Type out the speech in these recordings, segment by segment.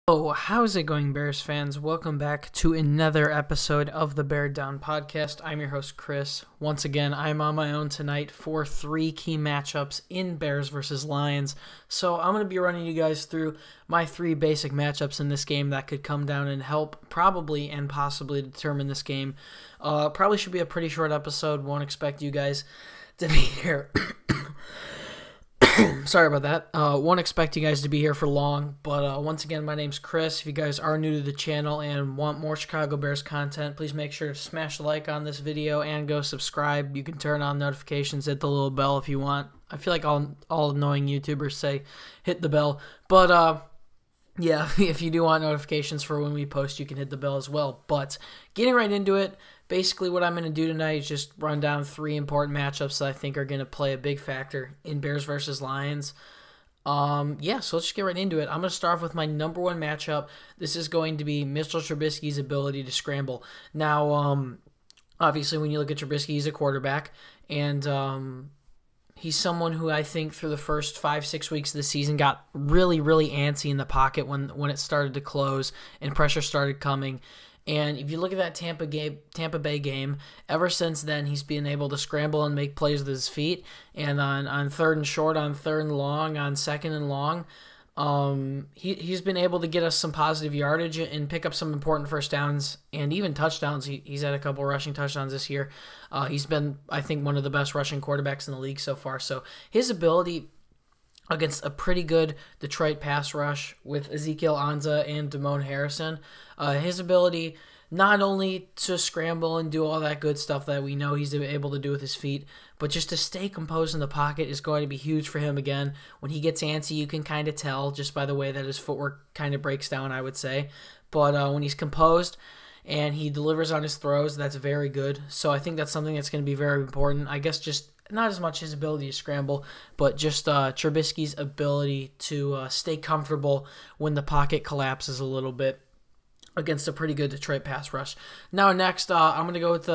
Oh, how's it going, Bears fans? Welcome back to another episode of the Bear Down Podcast. I'm your host, Chris. Once again, I'm on my own tonight for three key matchups in Bears versus Lions. So I'm going to be running you guys through my three basic matchups in this game that could come down and help probably and possibly determine this game. Probably should be a pretty short episode. Won't expect you guys to be here. Sorry about that. Won't expect you guys to be here for long, but once again, my name's Chris. If you guys are new to the channel and want more Chicago Bears content, please make sure to smash the like on this video and go subscribe. You can turn on notifications, hit the little bell if you want. I feel like all annoying YouTubers say hit the bell, but yeah, if you do want notifications for when we post, you can hit the bell as well. But getting right into it, basically what I'm going to do tonight is just run down three important matchups that I think are going to play a big factor in Bears versus Lions. Yeah, so let's just get right into it. I'm going to start off with my number one matchup. This is going to be Mitchell Trubisky's ability to scramble. Now, obviously, when you look at Trubisky, he's a quarterback, and he's someone who I think through the first 5-6 weeks of the season got really, really antsy in the pocket when it started to close and pressure started coming. And if you look at that Tampa Bay game, ever since then, he's been able to scramble and make plays with his feet. And on third and short, on third and long, on second and long, he's been able to get us some positive yardage and pick up some important first downs and even touchdowns. He's had a couple rushing touchdowns this year. He's been, I think, one of the best rushing quarterbacks in the league so far. So his ability against a pretty good Detroit pass rush with Ezekiel Anza and Damone Harrison, his ability not only to scramble and do all that good stuff that we know he's able to do with his feet, but just to stay composed in the pocket is going to be huge for him again. When he gets antsy, you can kind of tell just by the way that his footwork kind of breaks down, I would say. But when he's composed and he delivers on his throws, that's very good. So I think that's something that's going to be very important. I guess just not as much his ability to scramble, but just Trubisky's ability to stay comfortable when the pocket collapses a little bit against a pretty good Detroit pass rush. Now next, I'm going to go with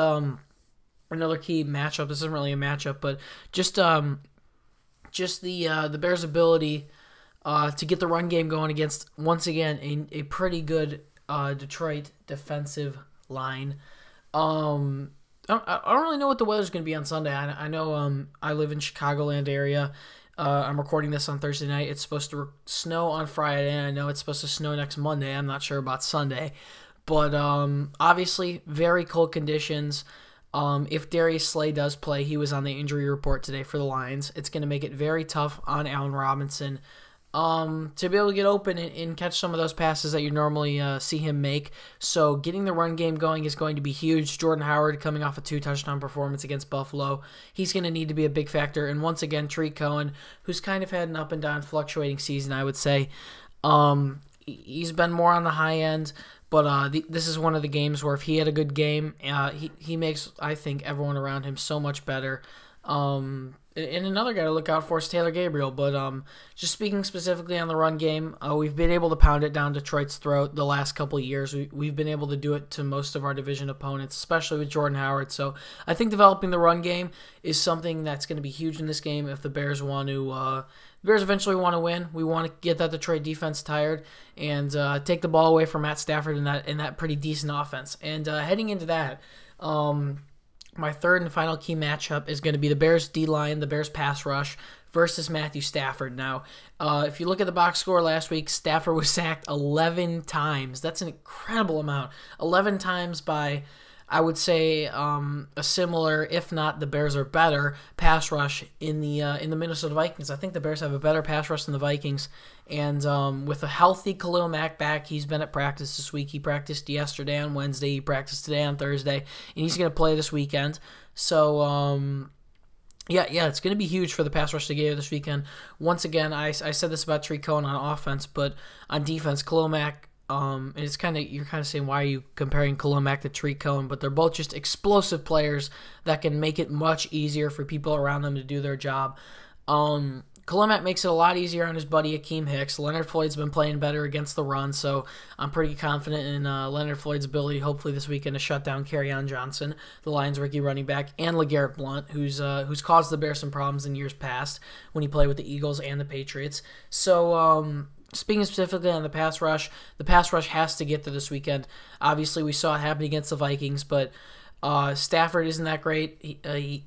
another key matchup. This isn't really a matchup, but just the Bears' ability to get the run game going against, once again, a pretty good Detroit defensive line. I don't really know what the weather's going to be on Sunday. I know I live in Chicagoland area. I'm recording this on Thursday night. It's supposed to snow on Friday, and I know it's supposed to snow next Monday. I'm not sure about Sunday. But obviously, very cold conditions. If Darius Slay does play, he was on the injury report today for the Lions. It's going to make it very tough on Allen Robinson to be able to get open and catch some of those passes that you normally see him make. So getting the run game going is going to be huge. Jordan Howard coming off a 2-touchdown performance against Buffalo. He's going to need to be a big factor. And once again, Tariq Cohen, who's kind of had an up and down fluctuating season, I would say. He's been more on the high end, but this is one of the games where if he had a good game, he makes, I think, everyone around him so much better. And another guy to look out for is Taylor Gabriel. But just speaking specifically on the run game, we've been able to pound it down Detroit's throat the last couple of years. We've been able to do it to most of our division opponents, especially with Jordan Howard. So I think developing the run game is something that's going to be huge in this game if the Bears want to. The Bears eventually want to win. We want to get that Detroit defense tired and take the ball away from Matt Stafford in that pretty decent offense. And heading into that. My third and final key matchup is going to be the Bears D-line, the Bears pass rush versus Matthew Stafford. Now, if you look at the box score last week, Stafford was sacked 11 times. That's an incredible amount. 11 times by, I would say, a similar, if not the Bears are better, pass rush in the Minnesota Vikings. I think the Bears have a better pass rush than the Vikings. And with a healthy Khalil Mack back, he's been at practice this week. He practiced yesterday on Wednesday. He practiced today on Thursday. And he's going to play this weekend. So, yeah, it's going to be huge for the pass rush to get this weekend. Once again, I said this about Tariq Cohen on offense, but on defense, Khalil Mack, and it's you're kind of saying, why are you comparing Khalil Mack to Tariq Cohen? But they're both just explosive players that can make it much easier for people around them to do their job. Khalil Mack makes it a lot easier on his buddy Akeem Hicks. Leonard Floyd's been playing better against the run, so I'm pretty confident in Leonard Floyd's ability, hopefully this weekend, to shut down Kerryon Johnson, the Lions' rookie running back, and LeGarrette Blount, who's caused the Bears some problems in years past when he played with the Eagles and the Patriots. So speaking specifically on the pass rush has to get to this weekend. Obviously, we saw it happen against the Vikings, but Stafford isn't that great. He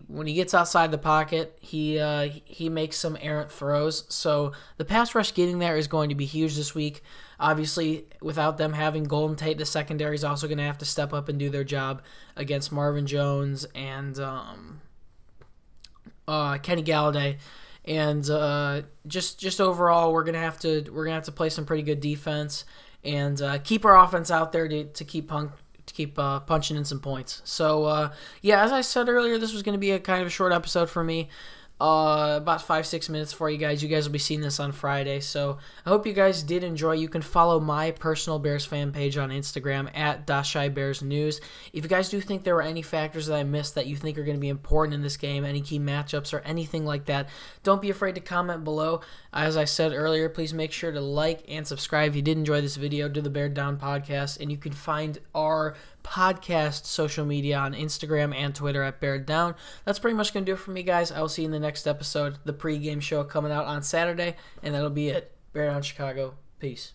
when he gets outside the pocket, he makes some errant throws. So the pass rush getting there is going to be huge this week. Obviously, without them having Golden Tate, the secondary is also going to have to step up and do their job against Marvin Jones and Kenny Galladay. And just overall, we're gonna have to play some pretty good defense and keep our offense out there to keep punching in some points. So yeah, as I said earlier, this was gonna be a kind of a short episode for me. About 5-6 minutes for you guys. You guys will be seeing this on Friday, so I hope you guys did enjoy. You can follow my personal Bears fan page on Instagram at @DashaiBearsNews. If you guys do think there were any factors that I missed that you think are going to be important in this game, any key matchups or anything like that, don't be afraid to comment below. As I said earlier, please make sure to like and subscribe if you did enjoy this video to the Bear Down Podcast, and you can find our podcast social media on Instagram and Twitter at Bear Down. That's pretty much going to do it for me, guys. I will see you in the next episode. The pregame show coming out on Saturday, and that'll be it. Bear Down Chicago. Peace.